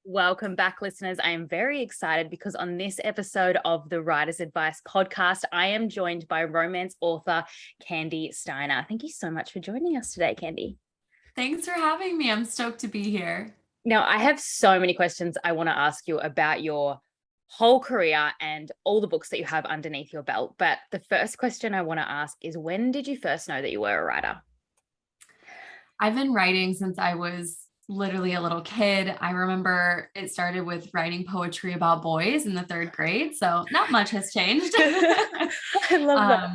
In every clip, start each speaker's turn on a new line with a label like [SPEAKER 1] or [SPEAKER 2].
[SPEAKER 1] Welcome back, listeners. I am very excited because on this episode of the Writer's Advice podcast, I am joined by romance author Kandi Steiner. Thank you so much for joining us today, Kandi.
[SPEAKER 2] Thanks for having me. I'm stoked to be here.
[SPEAKER 1] Now, I have so many questions I want to ask you about your whole career and all the books that you have underneath your belt. But the first question I want to ask is, when did you first know that you were a writer?
[SPEAKER 2] I've been writing since I was literally a little kid. I remember it started with writing poetry about boys in the third grade. So not much has changed.
[SPEAKER 1] I love that.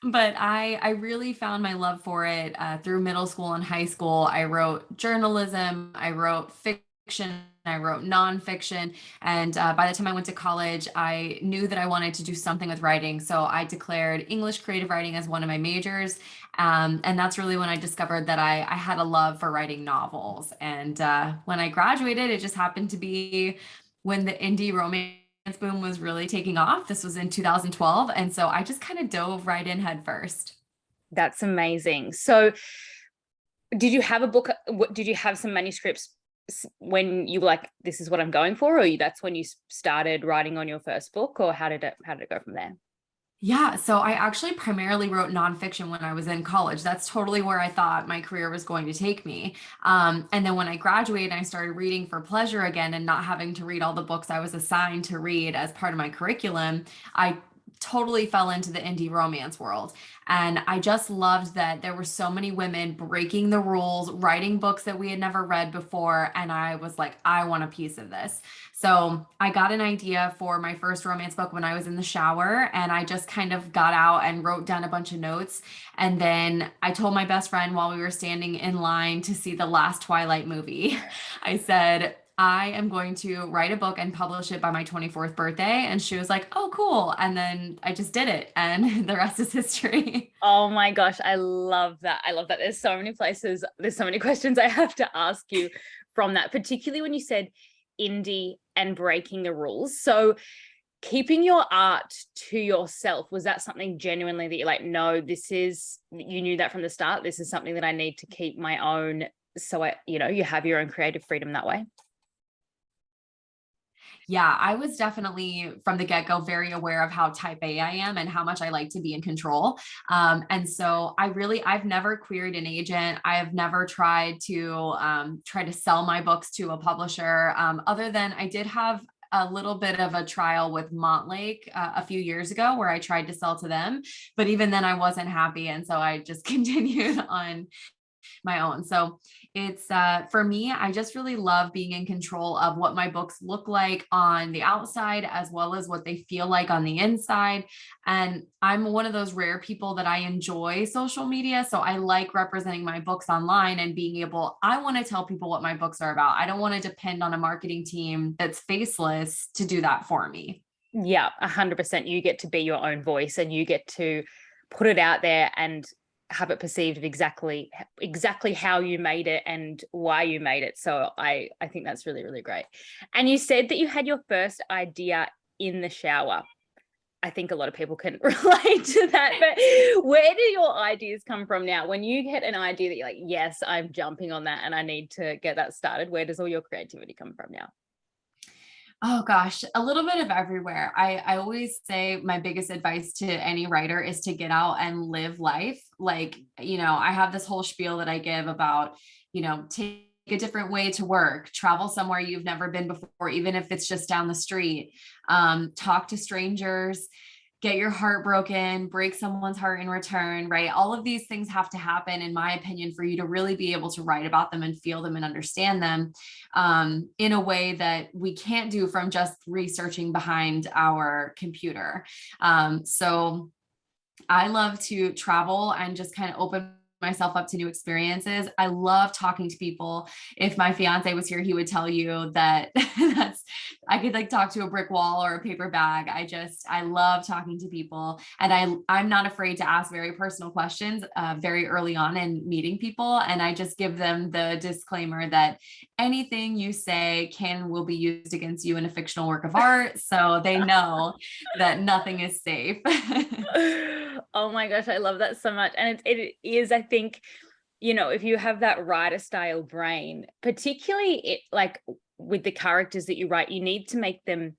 [SPEAKER 2] But I really found my love for it through middle school and high school. I wrote journalism, I wrote fiction, I wrote nonfiction. And by the time I went to college, I knew that I wanted to do something with writing. So I declared English creative writing as one of my majors. And that's really when I discovered that I had a love for writing novels. And when I graduated, it just happened to be when the indie romance boom was really taking off. This was in 2012. And so I just kind of dove right in head first.
[SPEAKER 1] That's amazing. So did you have a book? Did you have some manuscripts when you were like, this is what I'm going for? Or that's when you started writing on your first book? Or how did it go from there?
[SPEAKER 2] Yeah, so I actually primarily wrote nonfiction when I was in college. That's totally where I thought my career was going to take me. And then when I graduated, I started reading for pleasure again and not having to read all the books I was assigned to read as part of my curriculum. I totally fell into the indie romance world. And I just loved that there were so many women breaking the rules, writing books that we had never read before. And I was like, I want a piece of this. So I got an idea for my first romance book when I was in the shower, and I just kind of got out and wrote down a bunch of notes. And then I told my best friend while we were standing in line to see the last Twilight movie, I said, I am going to write a book and publish it by my 24th birthday. And she was like, oh, cool. And then I just did it. And the rest is history.
[SPEAKER 1] Oh my gosh, I love that. I love that. There's so many places, there's so many questions I have to ask you from that, particularly when you said indie and breaking the rules. So keeping your art to yourself, was that something genuinely that you're like, no, you knew that from the start, this is something that I need to keep my own, so you have your own creative freedom that way?
[SPEAKER 2] Yeah, I was definitely from the get-go very aware of how type A I am and how much I like to be in control. And so I've never queried an agent. I have never tried to sell my books to a publisher, other than I did have a little bit of a trial with Montlake a few years ago where I tried to sell to them, but even then I wasn't happy. And so I just continued on my own. So it's for me, I just really love being in control of what my books look like on the outside as well as what they feel like on the inside. And I'm one of those rare people that I enjoy social media. So I like representing my books online and I want to tell people what my books are about. I don't want to depend on a marketing team that's faceless to do that for me.
[SPEAKER 1] Yeah, 100%. You get to be your own voice and you get to put it out there and have it perceived of exactly how you made it and why you made it. So I think that's really, really great. And you said that you had your first idea in the shower. I think a lot of people can relate to that, but where do your ideas come from now? When you get an idea that you're like, yes, I'm jumping on that and I need to get that started, where does all your creativity come from now?
[SPEAKER 2] Oh gosh, a little bit of everywhere. I always say my biggest advice to any writer is to get out and live life. Like, I have this whole spiel that I give about, take a different way to work, travel somewhere you've never been before, even if it's just down the street, talk to strangers, get your heart broken, break someone's heart in return, right? All of these things have to happen, in my opinion, for you to really be able to write about them and feel them and understand them in a way that we can't do from just researching behind our computer. So I love to travel and just kind of open myself up to new experiences. I love talking to people. If my fiance was here, he would tell you that I could like talk to a brick wall or a paper bag. I love talking to people, and I'm not afraid to ask very personal questions very early on in meeting people. And I just give them the disclaimer that anything you say will be used against you in a fictional work of art. So they know that nothing is safe.
[SPEAKER 1] Oh my gosh, I love that so much. And it is, I think, if you have that writer style brain, particularly with the characters that you write, you need to make them,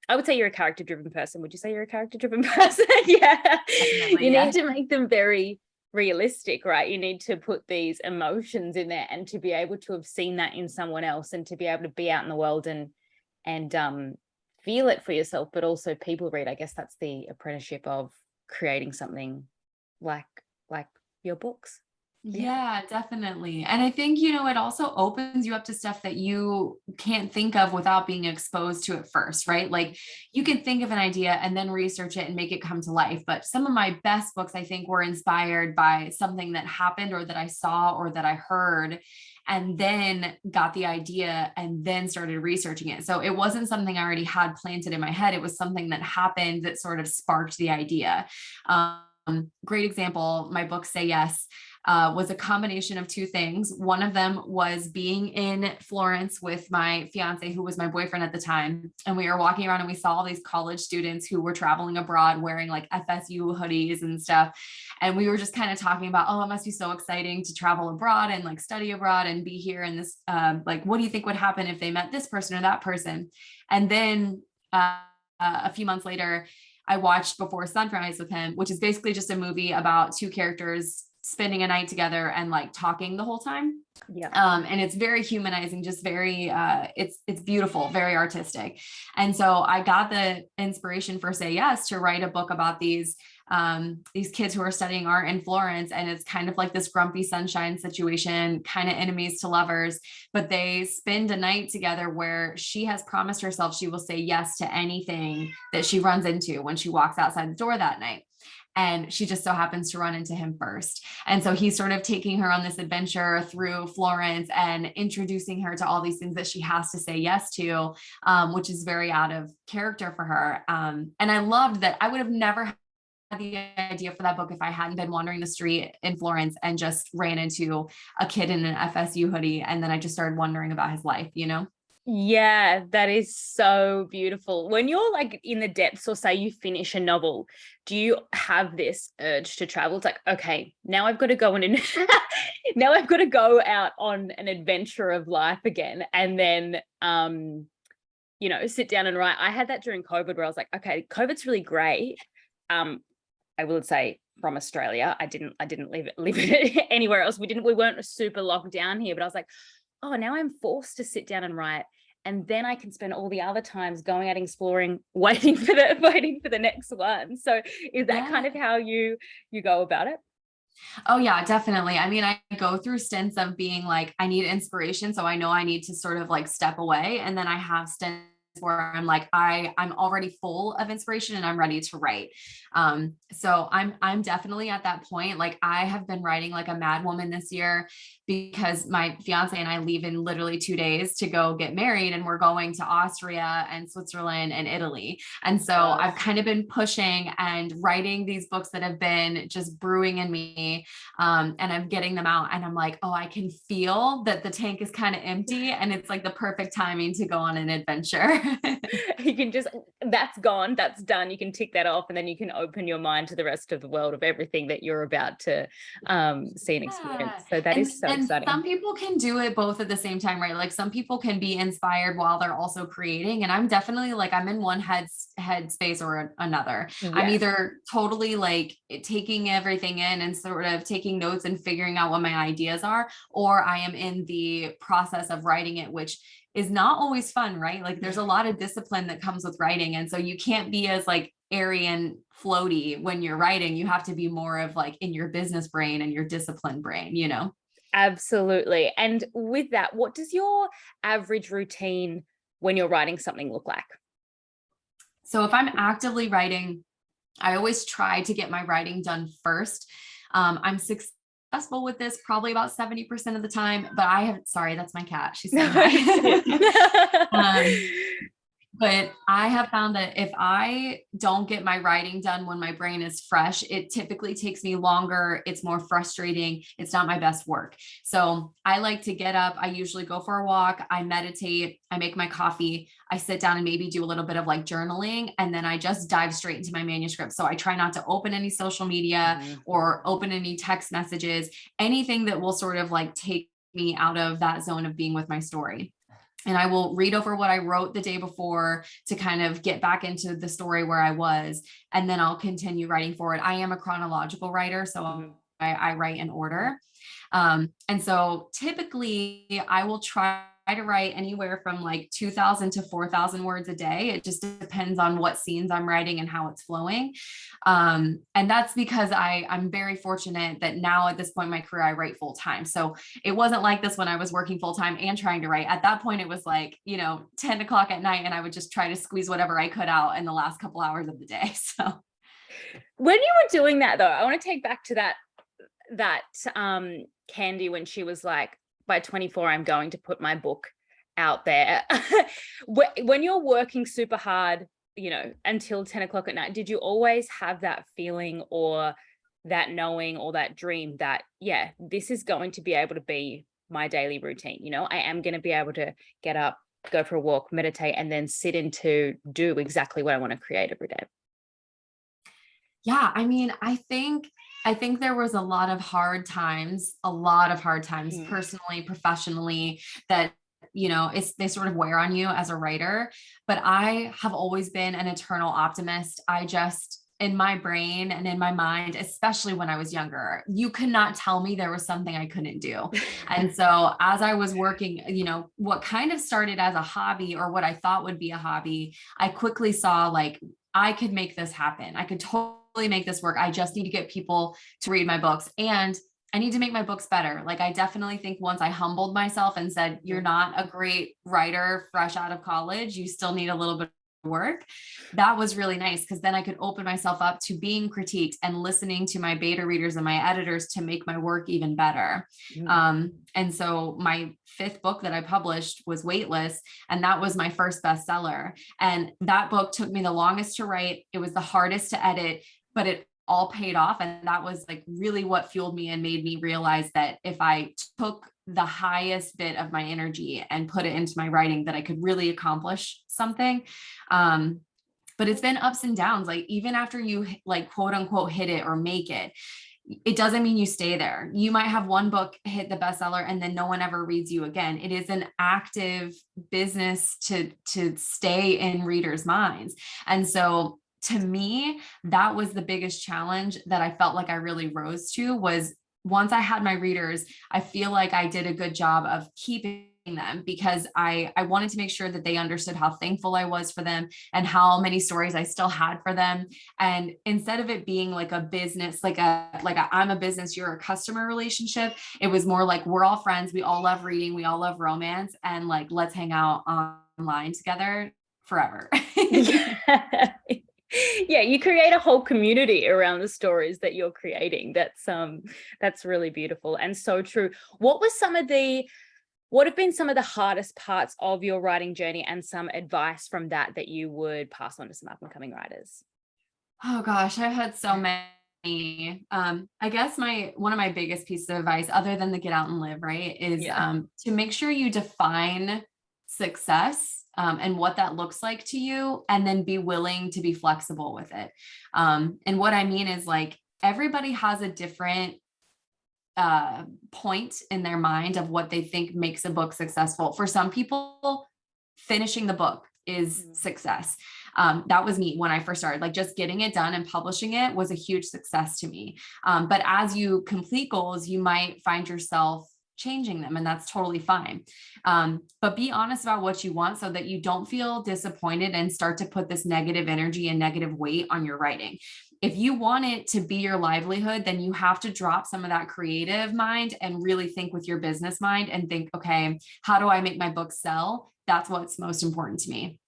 [SPEAKER 1] I would say you're a character driven person. Would you say you're a character driven person? Yeah.
[SPEAKER 2] Definitely,
[SPEAKER 1] You
[SPEAKER 2] yeah.
[SPEAKER 1] need to make them very realistic, right? You need to put these emotions in there, and to be able to have seen that in someone else, and to be able to be out in the world and feel it for yourself, but also people read. I guess that's the apprenticeship of creating something like your books.
[SPEAKER 2] Yeah, definitely. And I think, it also opens you up to stuff that you can't think of without being exposed to it first, right? Like you can think of an idea and then research it and make it come to life. But some of my best books, I think, were inspired by something that happened or that I saw or that I heard, and then got the idea and then started researching it. So it wasn't something I already had planted in my head. It was something that happened that sort of sparked the idea. Great example, my book, Say Yes, was a combination of two things. One of them was being in Florence with my fiance, who was my boyfriend at the time. And we were walking around and we saw all these college students who were traveling abroad wearing like FSU hoodies and stuff. And we were just kind of talking about, oh, it must be so exciting to travel abroad and like study abroad and be here in this, like, what do you think would happen if they met this person or that person? And then a few months later, I watched Before Sunrise with him, which is basically just a movie about two characters spending a night together and like talking the whole time.
[SPEAKER 1] Yeah.
[SPEAKER 2] And it's very humanizing, just very, it's beautiful, very artistic. And so I got the inspiration for Say Yes to write a book about these kids who are studying art in Florence. And it's kind of like this grumpy sunshine situation, kind of enemies to lovers, but they spend a night together where she has promised herself she will say yes to anything that she runs into when she walks outside the door that night. And she just so happens to run into him first. And so he's sort of taking her on this adventure through Florence and introducing her to all these things that she has to say yes to, which is very out of character for her. And I loved that. I would have never had the idea for that book if I hadn't been wandering the street in Florence and just ran into a kid in an FSU hoodie. And then I just started wondering about his life,
[SPEAKER 1] Yeah, that is so beautiful. When you're like in the depths, or say you finish a novel, do you have this urge to travel? It's like, okay, now I've got to go now I've got to go out on an adventure of life again. And then, sit down and write. I had that during COVID where I was like, okay, COVID's really great. I will say from Australia, I didn't live it anywhere else. We weren't super locked down here, but I was like, oh, now I'm forced to sit down and write. And then I can spend all the other times going out exploring, waiting for the next one. So is that kind of how you go about it?
[SPEAKER 2] Oh yeah, definitely. I mean, I go through stints of being like, I need inspiration. So I know I need to sort of like step away. And then I have stints where I'm like, I'm already full of inspiration and I'm ready to write. So I'm definitely at that point. Like I have been writing like a mad woman this year because my fiance and I leave in literally 2 days to go get married, and we're going to Austria and Switzerland and Italy. And so I've kind of been pushing and writing these books that have been just brewing in me. And I'm getting them out and I'm like, oh, I can feel that the tank is kind of empty and it's like the perfect timing to go on an adventure.
[SPEAKER 1] You can just, that's gone, that's done. You can tick that off, and then you can open your mind to the rest of the world of everything that you're about to see and experience. So that is so exciting.
[SPEAKER 2] Some people can do it both at the same time, right? Like some people can be inspired while they're also creating. And I'm definitely like, I'm in one head space or another. Yes. I'm either totally like taking everything in and sort of taking notes and figuring out what my ideas are, or I am in the process of writing it, which is not always fun, right? Like there's a lot of discipline that comes with writing. And so you can't be as like airy and floaty when you're writing. You have to be more of like in your business brain and your discipline brain,
[SPEAKER 1] Absolutely. And with that, what does your average routine when you're writing something look like?
[SPEAKER 2] So if I'm actively writing, I always try to get my writing done first. I'm successful with this probably about 70% of the time, but sorry, that's my cat. She's saying hi. But I have found that if I don't get my writing done when my brain is fresh, it typically takes me longer. It's more frustrating. It's not my best work. So I like to get up. I usually go for a walk. I meditate. I make my coffee. I sit down and maybe do a little bit of like journaling. And then I just dive straight into my manuscript. So I try not to open any social media or open any text messages, anything that will sort of like take me out of that zone of being with my story. and I will read over what I wrote the day before to kind of get back into the story where I was. And then I'll continue writing forward. I am a chronological writer, so
[SPEAKER 1] Mhm.
[SPEAKER 2] I write in order. And so typically I will try to write anywhere from like 2,000 to 4,000 words a day. It just depends on what scenes I'm writing and how it's flowing. And that's because I'm very fortunate that now at this point in my career, I write full time. So it wasn't like this when I was working full time and trying to write. At that point, it was like, 10 o'clock at night, and I would just try to squeeze whatever I could out in the last couple hours of the day. So
[SPEAKER 1] When you were doing that though, I want to take back to that Kandi, when she was like, by 24 I'm going to put my book out there. When you're working super hard, until 10 o'clock at night, did you always have that feeling or that knowing or that dream that, yeah, this is going to be able to be my daily routine? I am going to be able to get up, go for a walk, meditate, and then sit into do exactly what I want to create every day?
[SPEAKER 2] yeah, I mean, I think there was a lot of hard times,
[SPEAKER 1] Mm.
[SPEAKER 2] personally, professionally, that they sort of wear on you as a writer. But I have always been an eternal optimist. I just, in my brain and in my mind, especially when I was younger, you could not tell me there was something I couldn't do. And so as I was working, what kind of started as a hobby, or what I thought would be a hobby, I quickly saw like I could make this happen. I could totally make this work. I just need to get people to read my books, and I need to make my books better. Like, I definitely think once I humbled myself and said, you're not a great writer fresh out of college, you still need a little bit of work. That was really nice, because then I could open myself up to being critiqued and listening to my beta readers and my editors to make my work even better.
[SPEAKER 1] Mm.
[SPEAKER 2] And so my fifth book that I published was Weightless, and that was my first bestseller. And that book took me the longest to write. It was the hardest to edit, but it all paid off. And that was like really what fueled me and made me realize that if I took the highest bit of my energy and put it into my writing, that I could really accomplish something. But it's been ups and downs. Like, even after you like quote unquote hit it or make it, it doesn't mean you stay there. You might have one book hit the bestseller and then no one ever reads you again. It is an active business to stay in readers' minds. And so to me, that was the biggest challenge that I felt like I really rose to, was once I had my readers, I feel like I did a good job of keeping them, because I wanted to make sure that they understood how thankful I was for them and how many stories I still had for them. And instead of it being like a business, like a I'm a business, you're a customer relationship, it was more like we're all friends, we all love reading, we all love romance, and like let's hang out online together forever.
[SPEAKER 1] Yeah. Yeah, you create a whole community around the stories that you're creating. That's really beautiful and so true. What have been some of the hardest parts of your writing journey, and some advice from that you would pass on to some up and coming writers?
[SPEAKER 2] Oh gosh, I've had so many. I guess one of my biggest pieces of advice, other than the get out and live, right, is
[SPEAKER 1] Yeah.
[SPEAKER 2] to make sure you define success, and what that looks like to you, and then be willing to be flexible with it. And what I mean is, like, everybody has a different point in their mind of what they think makes a book successful. For some people, finishing the book is
[SPEAKER 1] Mm.
[SPEAKER 2] success. That was me when I first started. Like, just getting it done and publishing it was a huge success to me. But as you complete goals, you might find yourself changing them, and that's totally fine. But be honest about what you want, so that you don't feel disappointed and start to put this negative energy and negative weight on your writing. If you want it to be your livelihood, then you have to drop some of that creative mind and really think with your business mind and think, okay, how do I make my book sell? That's what's most important to me.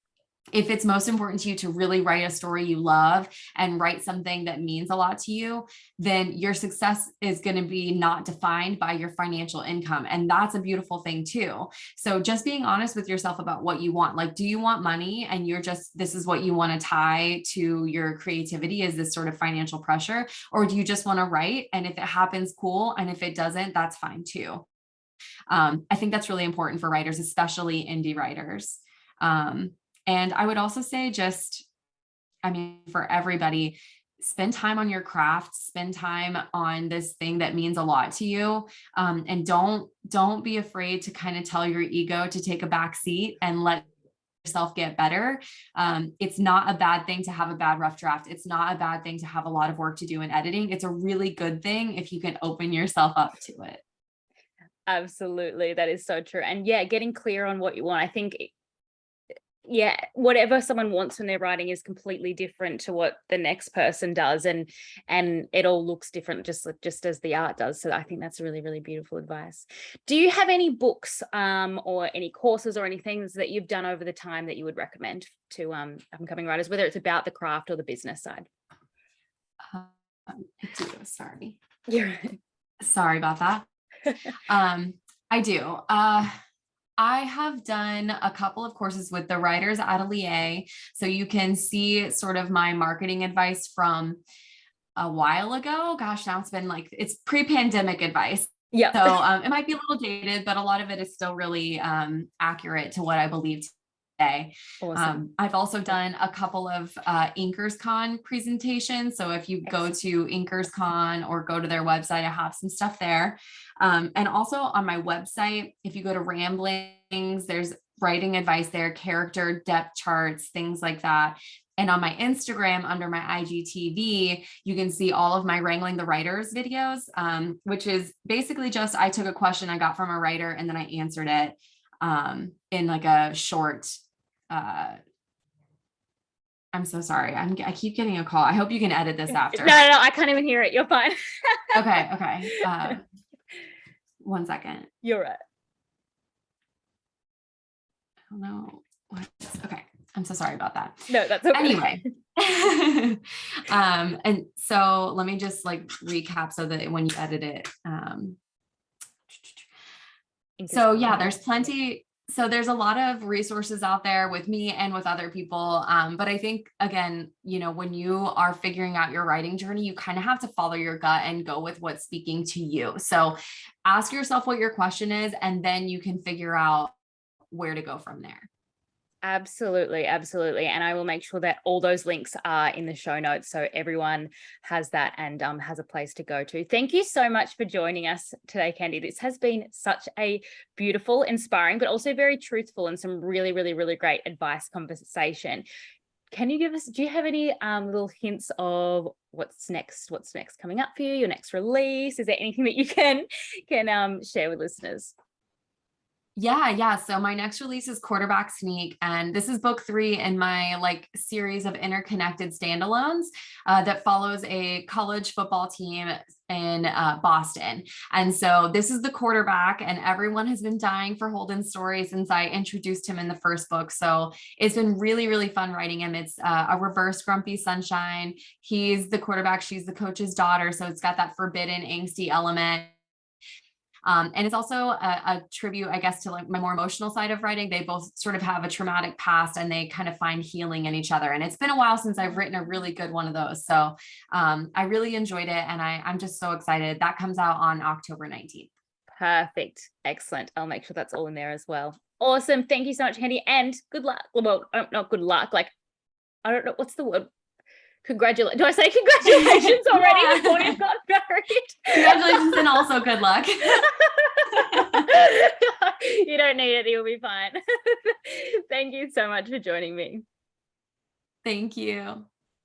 [SPEAKER 2] If it's most important to you to really write a story you love and write something that means a lot to you, then your success is going to be not defined by your financial income. And that's a beautiful thing too. So just being honest with yourself about what you want. Like, do you want money and this is what you want to tie to your creativity, is this sort of financial pressure? Or do you just want to write? And if it happens, cool. And if it doesn't, that's fine too. I think that's really important for writers, especially indie writers. And I would also say, just, I mean, for everybody, spend time on your craft, spend time on this thing that means a lot to you. And don't be afraid to kind of tell your ego to take a back seat and let yourself get better. It's not a bad thing to have a bad rough draft. It's not a bad thing to have a lot of work to do in editing. It's a really good thing if you can open yourself up to it.
[SPEAKER 1] Absolutely. That is so true. And yeah, getting clear on what you want. I think yeah, whatever someone wants when they're writing is completely different to what the next person does, and it all looks different, just as the art does. So I think that's really, really beautiful advice. Do you have any books or any courses or any things that you've done over the time that you would recommend to up-and-coming writers, whether it's about the craft or the business side?
[SPEAKER 2] I do. Sorry.
[SPEAKER 1] Yeah.
[SPEAKER 2] Sorry about that. I do. I have done a couple of courses with the Writers Atelier. So you can see sort of my marketing advice from a while ago. Gosh, now it's pre-pandemic advice.
[SPEAKER 1] Yeah.
[SPEAKER 2] So it might be a little dated, but a lot of it is still really accurate to what I believe today.
[SPEAKER 1] Awesome.
[SPEAKER 2] I've also done a couple of InkersCon presentations. So if you go to InkersCon or go to their website, I have some stuff there. And also on my website, if you go to Ramblings, there's writing advice there, character depth charts, things like that. And on my Instagram, under my IGTV, you can see all of my Wrangling the Writers videos, which is basically just, I took a question I got from a writer and then I answered it in like a short, I'm so sorry. I keep getting a call. I hope you can edit this after.
[SPEAKER 1] No, I can't even hear it. You're fine.
[SPEAKER 2] Okay. 1 second.
[SPEAKER 1] You're right.
[SPEAKER 2] I don't know what. Okay. I'm so sorry about that.
[SPEAKER 1] No, that's okay.
[SPEAKER 2] Anyway. And so let me just like recap so that when you edit it, so yeah, there's plenty. So there's a lot of resources out there with me and with other people. But I think, again, when you are figuring out your writing journey, you kind of have to follow your gut and go with what's speaking to you. So ask yourself what your question is, and then you can figure out where to go from there.
[SPEAKER 1] Absolutely. And I will make sure that all those links are in the show notes so everyone has that and has a place to go to. Thank you so much for joining us today, Kandi. This has been such a beautiful, inspiring, but also very truthful and some really, really, really great advice conversation. Do you have any little hints of what's next coming up for you, your next release? Is there anything that you can share with listeners?
[SPEAKER 2] Yeah. So my next release is Quarterback Sneak, and this is book 3 in my series of interconnected standalones that follows a college football team in Boston. And so this is the quarterback, and everyone has been dying for Holden's story since I introduced him in the first book. So it's been really, really fun writing him. It's a reverse Grumpy Sunshine. He's the quarterback. She's the coach's daughter. So it's got that forbidden, angsty element. And it's also a tribute, I guess, to my more emotional side of writing. They both sort of have a traumatic past and they kind of find healing in each other. And it's been a while since I've written a really good one of those. So I really enjoyed it. And I'm just so excited. That comes out on October 19th.
[SPEAKER 1] Perfect. Excellent. I'll make sure that's all in there as well. Awesome. Thank you so much, Kandi. And good luck. Well, not good luck. I don't know. What's the word? Congratulations. Do I say congratulations already before you've got married?
[SPEAKER 2] Congratulations and also good luck.
[SPEAKER 1] You don't need it. You'll be fine. Thank you so much for joining me.
[SPEAKER 2] Thank you.